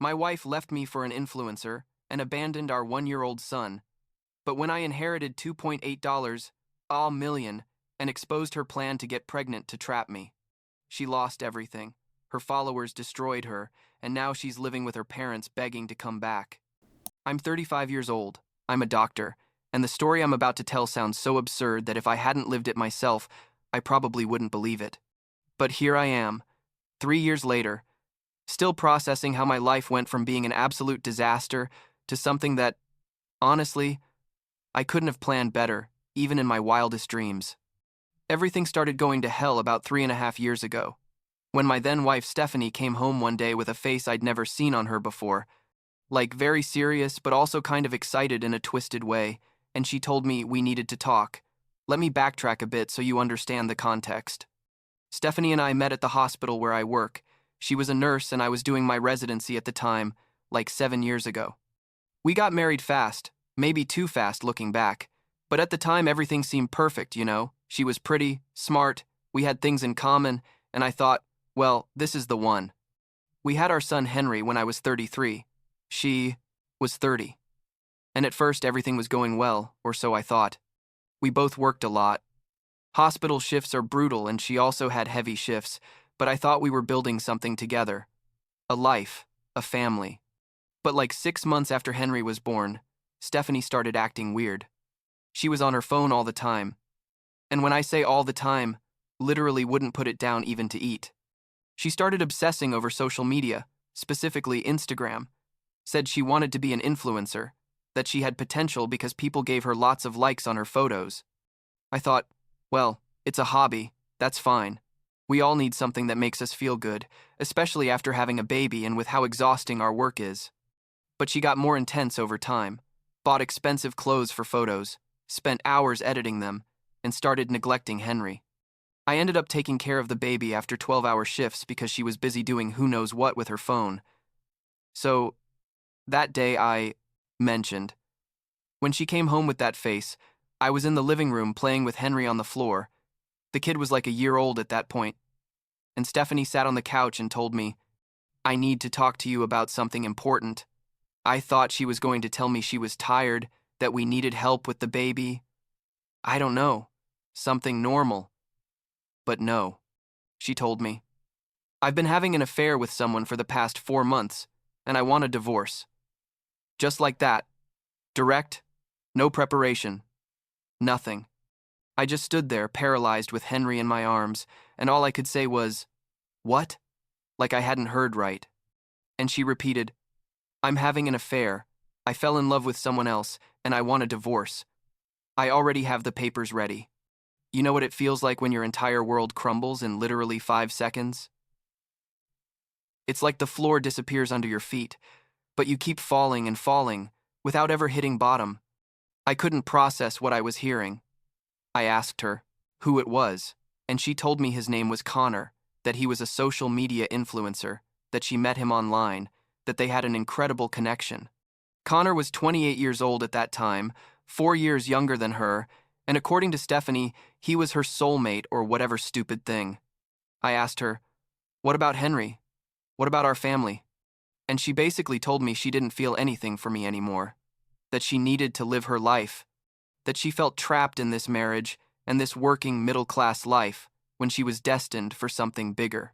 My wife left me for an influencer and abandoned our 1-year-old son. But when I inherited $2.8, all million, and exposed her plan to get pregnant to trap me, she lost everything. Her followers destroyed her, and now she's living with her parents begging to come back. I'm 35 years old. I'm a doctor, and the story I'm about to tell sounds so absurd that if I hadn't lived it myself, I probably wouldn't believe it. But here I am, 3 years later, still processing how my life went from being an absolute disaster to something that, honestly, I couldn't have planned better, even in my wildest dreams. Everything started going to hell about 3.5 years ago, when my then wife Stephanie came home one day with a face I'd never seen on her before, like very serious but also kind of excited in a twisted way, and she told me we needed to talk. Let me backtrack a bit so you understand the context. Stephanie and I met at the hospital where I work. She was a nurse and I was doing my residency at the time, like 7 years ago. We got married fast, maybe too fast looking back, but at the time everything seemed perfect, you know? She was pretty, smart, we had things in common, and I thought, well, this is the one. We had our son Henry when I was 33. She was 30. And at first everything was going well, or so I thought. We both worked a lot. Hospital shifts are brutal and she also had heavy shifts, but I thought we were building something together. A life, a family. But like 6 months after Henry was born, Stephanie started acting weird. She was on her phone all the time. And when I say all the time, literally wouldn't put it down even to eat. She started obsessing over social media, specifically Instagram. Said she wanted to be an influencer, that she had potential because people gave her lots of likes on her photos. I thought, well, it's a hobby, that's fine. We all need something that makes us feel good, especially after having a baby and with how exhausting our work is. But she got more intense over time, bought expensive clothes for photos, spent hours editing them, and started neglecting Henry. I ended up taking care of the baby after 12-hour shifts because she was busy doing who knows what with her phone. So, that day I mentioned. When she came home with that face, I was in the living room playing with Henry on the floor. The kid was like a year old at that point. And Stephanie sat on the couch and told me, I need to talk to you about something important. I thought she was going to tell me she was tired, that we needed help with the baby. I don't know, something normal. But no, she told me. I've been having an affair with someone for the past 4 months, and I want a divorce. Just like that. Direct, no preparation, nothing. I just stood there, paralyzed with Henry in my arms, and all I could say was, what? Like I hadn't heard right. And she repeated, I'm having an affair. I fell in love with someone else, and I want a divorce. I already have the papers ready. You know what it feels like when your entire world crumbles in literally 5 seconds? It's like the floor disappears under your feet, but you keep falling and falling without ever hitting bottom. I couldn't process what I was hearing. I asked her who it was, and she told me his name was Connor, that he was a social media influencer, that she met him online, that they had an incredible connection. Connor was 28 years old at that time, 4 years younger than her, and according to Stephanie, he was her soulmate or whatever stupid thing. I asked her, what about Henry? What about our family? And she basically told me she didn't feel anything for me anymore, that she needed to live her life, that she felt trapped in this marriage and this working middle-class life when she was destined for something bigger.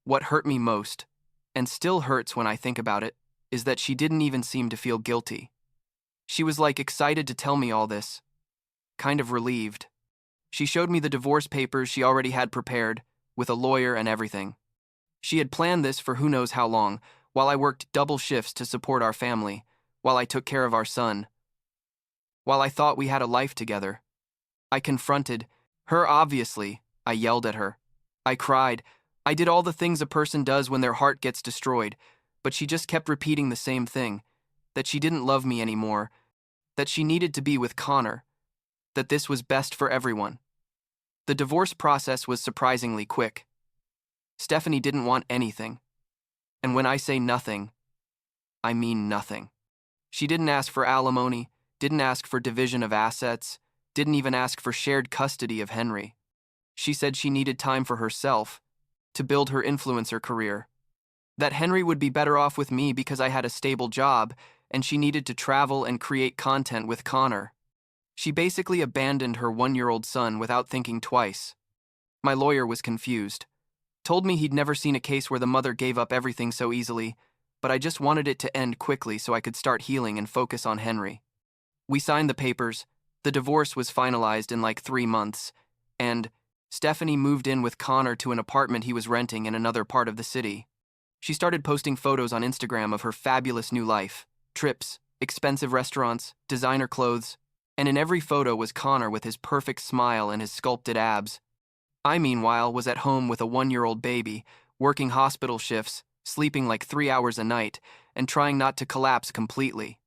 What hurt me most, and still hurts when I think about it, is that she didn't even seem to feel guilty. She was like excited to tell me all this, kind of relieved. She showed me the divorce papers she already had prepared, with a lawyer and everything. She had planned this for who knows how long, while I worked double shifts to support our family, while I took care of our son. While I thought we had a life together. I confronted her obviously. I yelled at her. I cried. I did all the things a person does when their heart gets destroyed, but she just kept repeating the same thing, that she didn't love me anymore, that she needed to be with Connor, that this was best for everyone. The divorce process was surprisingly quick. Stephanie didn't want anything. And when I say nothing, I mean nothing. She didn't ask for alimony, didn't ask for division of assets, didn't even ask for shared custody of Henry. She said she needed time for herself, to build her influencer career. That Henry would be better off with me because I had a stable job and she needed to travel and create content with Connor. She basically abandoned her 1-year-old son without thinking twice. My lawyer was confused. Told me he'd never seen a case where the mother gave up everything so easily, but I just wanted it to end quickly so I could start healing and focus on Henry. We signed the papers, the divorce was finalized in like 3 months, and Stephanie moved in with Connor to an apartment he was renting in another part of the city. She started posting photos on Instagram of her fabulous new life, trips, expensive restaurants, designer clothes, and in every photo was Connor with his perfect smile and his sculpted abs. I, meanwhile, was at home with a 1-year-old baby, working hospital shifts, sleeping like 3 hours a night, and trying not to collapse completely.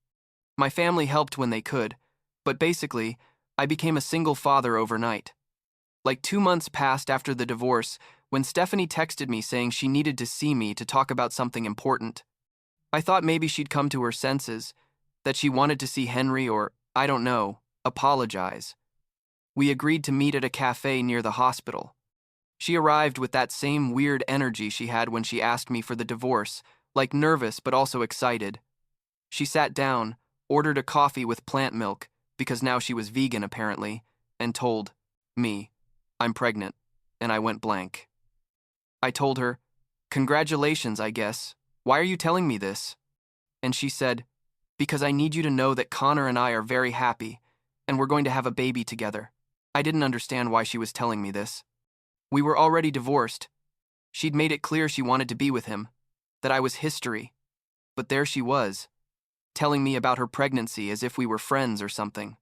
My family helped when they could, but basically, I became a single father overnight. Like 2 months passed after the divorce when Stephanie texted me saying she needed to see me to talk about something important. I thought maybe she'd come to her senses, that she wanted to see Henry or, I don't know, apologize. We agreed to meet at a cafe near the hospital. She arrived with that same weird energy she had when she asked me for the divorce, like nervous but also excited. She sat down, ordered a coffee with plant milk, because now she was vegan apparently, and told me, I'm pregnant, and I went blank. I told her, congratulations, I guess. Why are you telling me this? And she said, because I need you to know that Connor and I are very happy, and we're going to have a baby together. I didn't understand why she was telling me this. We were already divorced. She'd made it clear she wanted to be with him, that I was history. But there she was, telling me about her pregnancy as if we were friends or something.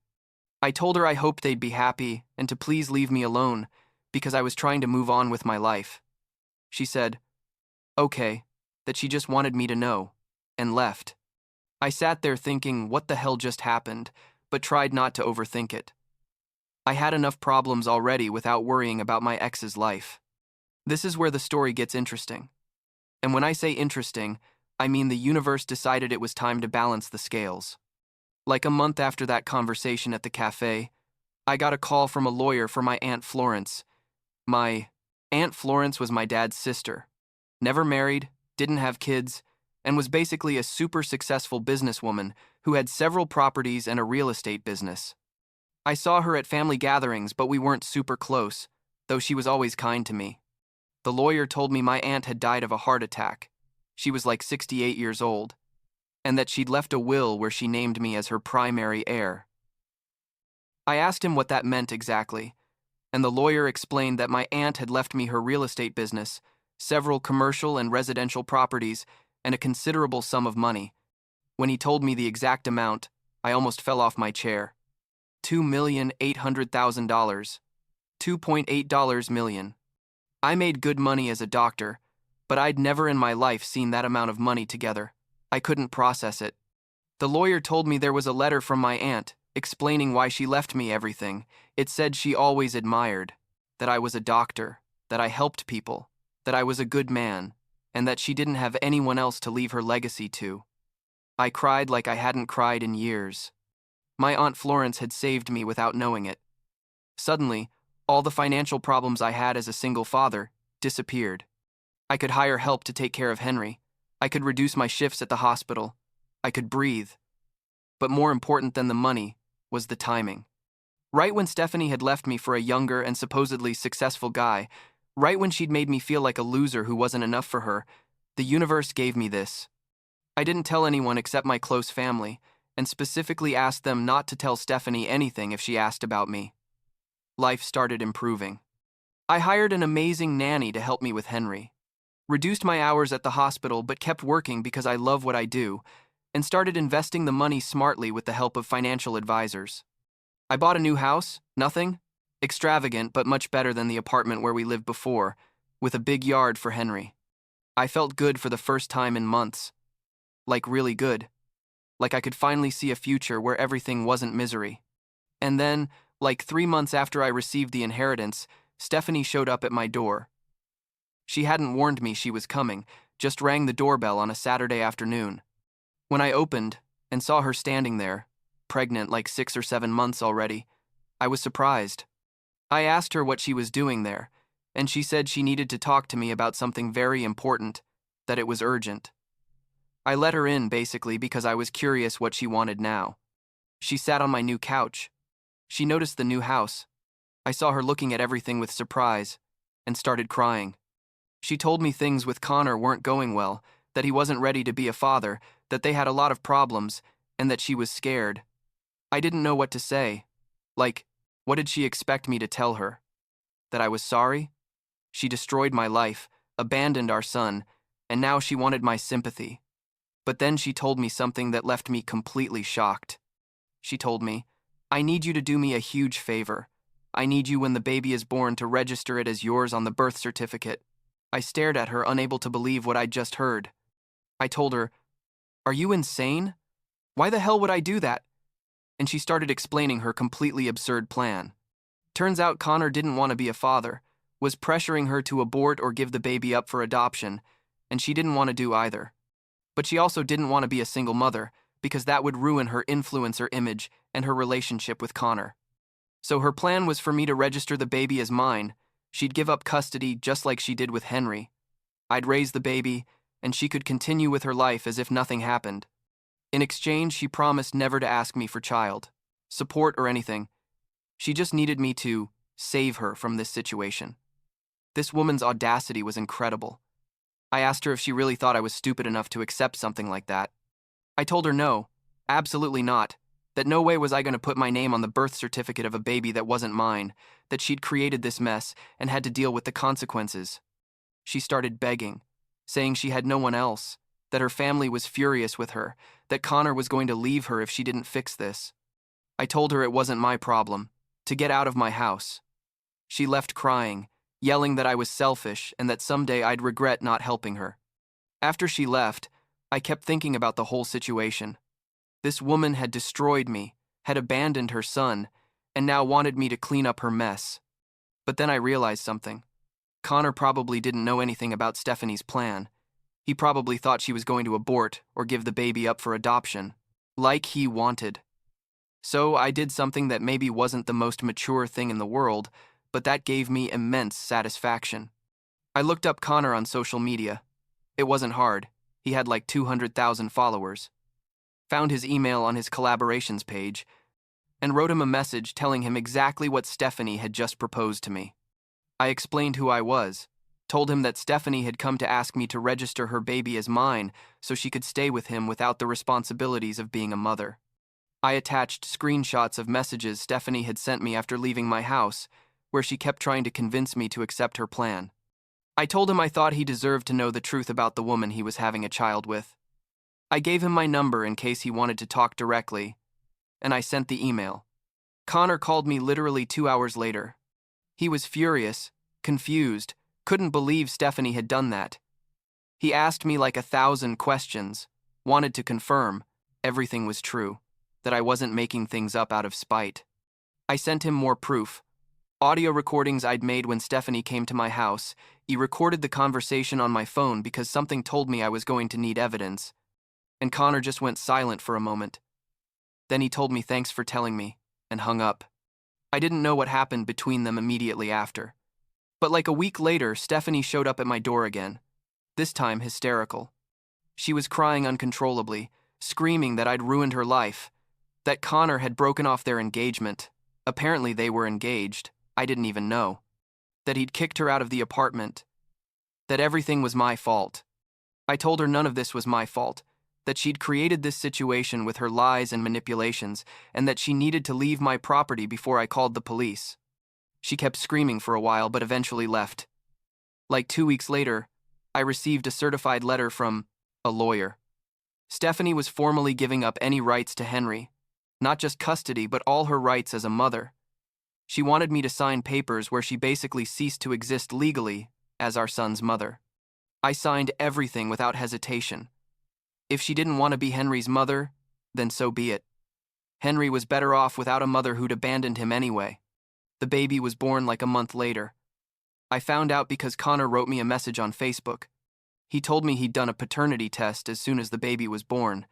I told her I hoped they'd be happy and to please leave me alone because I was trying to move on with my life. She said, okay, that she just wanted me to know, and left. I sat there thinking what the hell just happened, but tried not to overthink it. I had enough problems already without worrying about my ex's life. This is where the story gets interesting. And when I say interesting, I mean the universe decided it was time to balance the scales. Like a month after that conversation at the cafe, I got a call from a lawyer for my Aunt Florence. My Aunt Florence was my dad's sister. Never married, didn't have kids, and was basically a super successful businesswoman who had several properties and a real estate business. I saw her at family gatherings, but we weren't super close, though she was always kind to me. The lawyer told me my aunt had died of a heart attack. She was like 68 years old, and that she'd left a will where she named me as her primary heir. I asked him what that meant exactly, and the lawyer explained that my aunt had left me her real estate business, several commercial and residential properties, and a considerable sum of money. When he told me the exact amount, I almost fell off my chair. $2,800,000. $2.8 million. I made good money as a doctor, but I'd never in my life seen that amount of money together. I couldn't process it. The lawyer told me there was a letter from my aunt explaining why she left me everything. It said she always admired, that I was a doctor, that I helped people, that I was a good man, and that she didn't have anyone else to leave her legacy to. I cried like I hadn't cried in years. My Aunt Florence had saved me without knowing it. Suddenly, all the financial problems I had as a single father disappeared. I could hire help to take care of Henry. I could reduce my shifts at the hospital. I could breathe. But more important than the money was the timing. Right when Stephanie had left me for a younger and supposedly successful guy, right when she'd made me feel like a loser who wasn't enough for her, the universe gave me this. I didn't tell anyone except my close family, and specifically asked them not to tell Stephanie anything if she asked about me. Life started improving. I hired an amazing nanny to help me with Henry, reduced my hours at the hospital but kept working because I love what I do, and started investing the money smartly with the help of financial advisors. I bought a new house, nothing extravagant but much better than the apartment where we lived before, with a big yard for Henry. I felt good for the first time in months. Like really good. Like I could finally see a future where everything wasn't misery. And then, like 3 months after I received the inheritance, Stephanie showed up at my door. She hadn't warned me she was coming, just rang the doorbell on a Saturday afternoon. When I opened and saw her standing there, pregnant like 6 or 7 months already, I was surprised. I asked her what she was doing there, and she said she needed to talk to me about something very important, that it was urgent. I let her in basically because I was curious what she wanted now. She sat on my new couch. She noticed the new house. I saw her looking at everything with surprise and started crying. She told me things with Connor weren't going well, that he wasn't ready to be a father, that they had a lot of problems, and that she was scared. I didn't know what to say. Like, what did she expect me to tell her? That I was sorry? She destroyed my life, abandoned our son, and now she wanted my sympathy. But then she told me something that left me completely shocked. She told me, I need you to do me a huge favor. I need you when the baby is born to register it as yours on the birth certificate. I stared at her, unable to believe what I'd just heard. I told her, Are you insane? Why the hell would I do that? And she started explaining her completely absurd plan. Turns out Connor didn't want to be a father, was pressuring her to abort or give the baby up for adoption, and she didn't want to do either. But she also didn't want to be a single mother, because that would ruin her influencer image and her relationship with Connor. So her plan was for me to register the baby as mine. She'd give up custody just like she did with Henry. I'd raise the baby, and she could continue with her life as if nothing happened. In exchange, she promised never to ask me for child support or anything. She just needed me to save her from this situation. This woman's audacity was incredible. I asked her if she really thought I was stupid enough to accept something like that. I told her no, absolutely not, that no way was I going to put my name on the birth certificate of a baby that wasn't mine, that she'd created this mess and had to deal with the consequences. She started begging, saying she had no one else, that her family was furious with her, that Connor was going to leave her if she didn't fix this. I told her it wasn't my problem, to get out of my house. She left crying, yelling that I was selfish and that someday I'd regret not helping her. After she left, I kept thinking about the whole situation. This woman had destroyed me, had abandoned her son, and now wanted me to clean up her mess. But then I realized something. Connor probably didn't know anything about Stephanie's plan. He probably thought she was going to abort or give the baby up for adoption, like he wanted. So I did something that maybe wasn't the most mature thing in the world, but that gave me immense satisfaction. I looked up Connor on social media. It wasn't hard. He had like 200,000 followers. Found his email on his collaborations page, and wrote him a message telling him exactly what Stephanie had just proposed to me. I explained who I was, told him that Stephanie had come to ask me to register her baby as mine so she could stay with him without the responsibilities of being a mother. I attached screenshots of messages Stephanie had sent me after leaving my house, where she kept trying to convince me to accept her plan. I told him I thought he deserved to know the truth about the woman he was having a child with. I gave him my number in case he wanted to talk directly, and I sent the email. Connor called me literally 2 hours later. He was furious, confused, couldn't believe Stephanie had done that. He asked me like 1,000 questions, wanted to confirm everything was true, that I wasn't making things up out of spite. I sent him more proof. Audio recordings I'd made when Stephanie came to my house. He recorded the conversation on my phone because something told me I was going to need evidence. And Connor just went silent for a moment. Then he told me thanks for telling me, and hung up. I didn't know what happened between them immediately after. But like a week later, Stephanie showed up at my door again, this time hysterical. She was crying uncontrollably, screaming that I'd ruined her life, that Connor had broken off their engagement. Apparently they were engaged. I didn't even know. That he'd kicked her out of the apartment. That everything was my fault. I told her none of this was my fault, that she'd created this situation with her lies and manipulations, and that she needed to leave my property before I called the police. She kept screaming for a while, but eventually left. Like 2 weeks later, I received a certified letter from a lawyer. Stephanie was formally giving up any rights to Henry, not just custody, but all her rights as a mother. She wanted me to sign papers where she basically ceased to exist legally as our son's mother. I signed everything without hesitation. If she didn't want to be Henry's mother, then so be it. Henry was better off without a mother who'd abandoned him anyway. The baby was born like a month later. I found out because Connor wrote me a message on Facebook. He told me he'd done a paternity test as soon as the baby was born,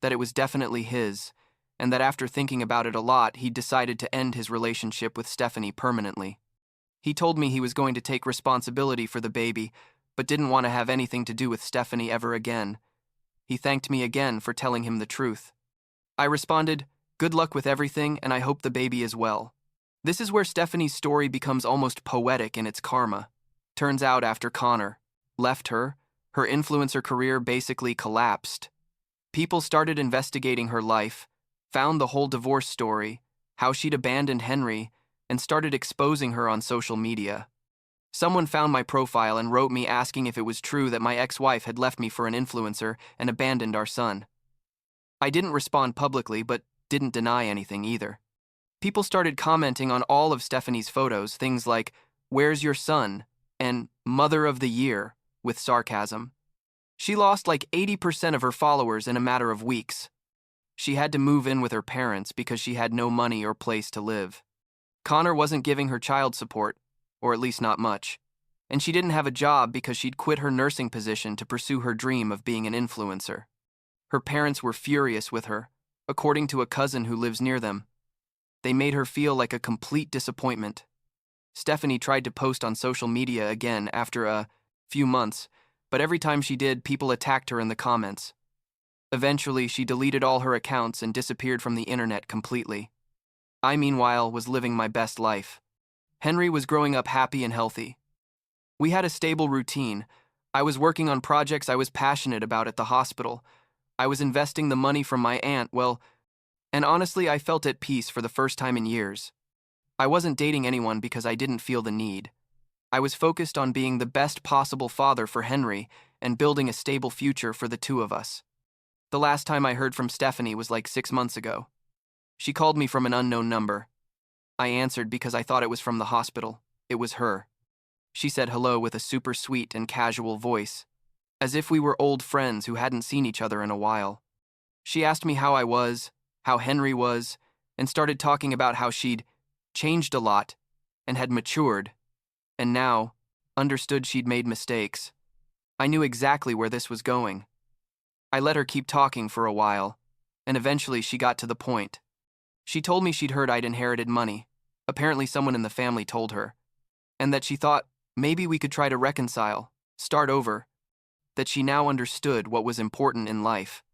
that it was definitely his, and that after thinking about it a lot, he'd decided to end his relationship with Stephanie permanently. He told me he was going to take responsibility for the baby, but didn't want to have anything to do with Stephanie ever again. He thanked me again for telling him the truth. I responded, "Good luck with everything, and I hope the baby is well." This is where Stephanie's story becomes almost poetic in its karma. Turns out after Connor left her influencer career basically collapsed. People started investigating her life, found the whole divorce story, how she'd abandoned Henry, and started exposing her on social media. Someone found my profile and wrote me asking if it was true that my ex-wife had left me for an influencer and abandoned our son. I didn't respond publicly, but didn't deny anything either. People started commenting on all of Stephanie's photos, things like, "Where's your son?" and "Mother of the Year," with sarcasm. She lost like 80% of her followers in a matter of weeks. She had to move in with her parents because she had no money or place to live. Connor wasn't giving her child support, or at least not much, and she didn't have a job because she'd quit her nursing position to pursue her dream of being an influencer. Her parents were furious with her, according to a cousin who lives near them. They made her feel like a complete disappointment. Stephanie tried to post on social media again after a few months, but every time she did, people attacked her in the comments. Eventually, she deleted all her accounts and disappeared from the internet completely. I, meanwhile, was living my best life. Henry was growing up happy and healthy. We had a stable routine. I was working on projects I was passionate about at the hospital. I was investing the money from my aunt, and honestly, I felt at peace for the first time in years. I wasn't dating anyone because I didn't feel the need. I was focused on being the best possible father for Henry and building a stable future for the two of us. The last time I heard from Stephanie was like 6 months ago. She called me from an unknown number. I answered because I thought it was from the hospital. It was her. She said hello with a super sweet and casual voice, as if we were old friends who hadn't seen each other in a while. She asked me how I was, how Henry was, and started talking about how she'd changed a lot and had matured, and now understood she'd made mistakes. I knew exactly where this was going. I let her keep talking for a while, and eventually she got to the point. She told me she'd heard I'd inherited money. Apparently someone in the family told her, and that she thought maybe we could try to reconcile, start over, that she now understood what was important in life.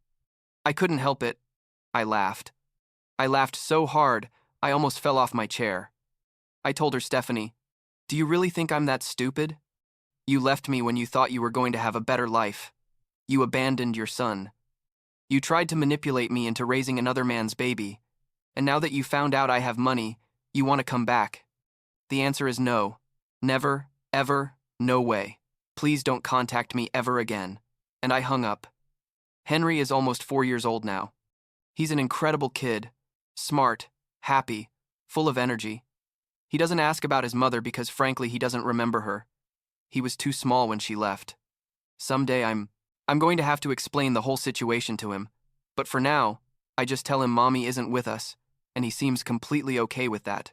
I couldn't help it. I laughed. I laughed so hard, I almost fell off my chair. I told her, "Stephanie, do you really think I'm that stupid? You left me when you thought you were going to have a better life. You abandoned your son. You tried to manipulate me into raising another man's baby, and now that you found out I have money, you want to come back. The answer is no. Never, ever, no way. Please don't contact me ever again." And I hung up. Henry is almost 4 years old now. He's an incredible kid, smart, happy, full of energy. He doesn't ask about his mother because frankly he doesn't remember her. He was too small when she left. Someday I'm going to have to explain the whole situation to him, but for now, I just tell him Mommy isn't with us, and he seems completely okay with that.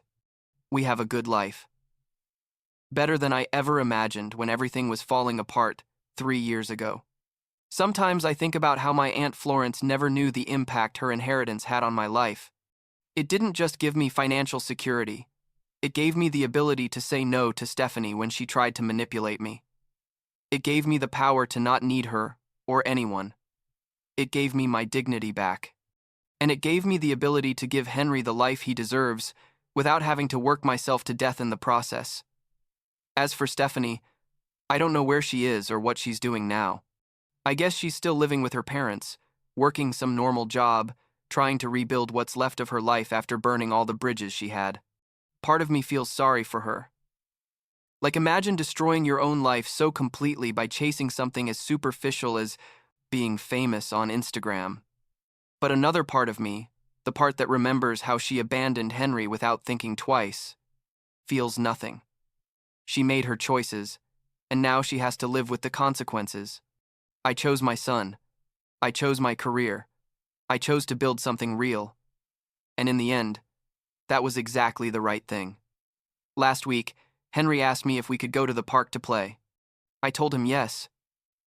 We have a good life. Better than I ever imagined when everything was falling apart 3 years ago. Sometimes I think about how my Aunt Florence never knew the impact her inheritance had on my life. It didn't just give me financial security. It gave me the ability to say no to Stephanie when she tried to manipulate me. It gave me the power to not need her or anyone. It gave me my dignity back. And it gave me the ability to give Henry the life he deserves without having to work myself to death in the process. As for Stephanie, I don't know where she is or what she's doing now. I guess she's still living with her parents, working some normal job, trying to rebuild what's left of her life after burning all the bridges she had. Part of me feels sorry for her. Like, imagine destroying your own life so completely by chasing something as superficial as being famous on Instagram. But another part of me, the part that remembers how she abandoned Henry without thinking twice, feels nothing. She made her choices, and now she has to live with the consequences. I chose my son. I chose my career. I chose to build something real. And in the end, that was exactly the right thing. Last week, Henry asked me if we could go to the park to play. I told him yes.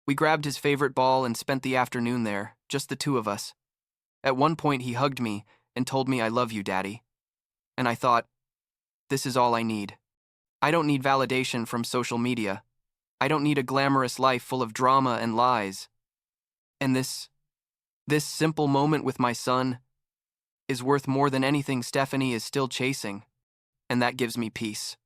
We grabbed his favorite ball and spent the afternoon there, just the two of us. At one point, he hugged me and told me, "I love you, Daddy." And I thought, this is all I need. I don't need validation from social media. I don't need a glamorous life full of drama and lies. And this simple moment with my son is worth more than anything Stephanie is still chasing, and that gives me peace.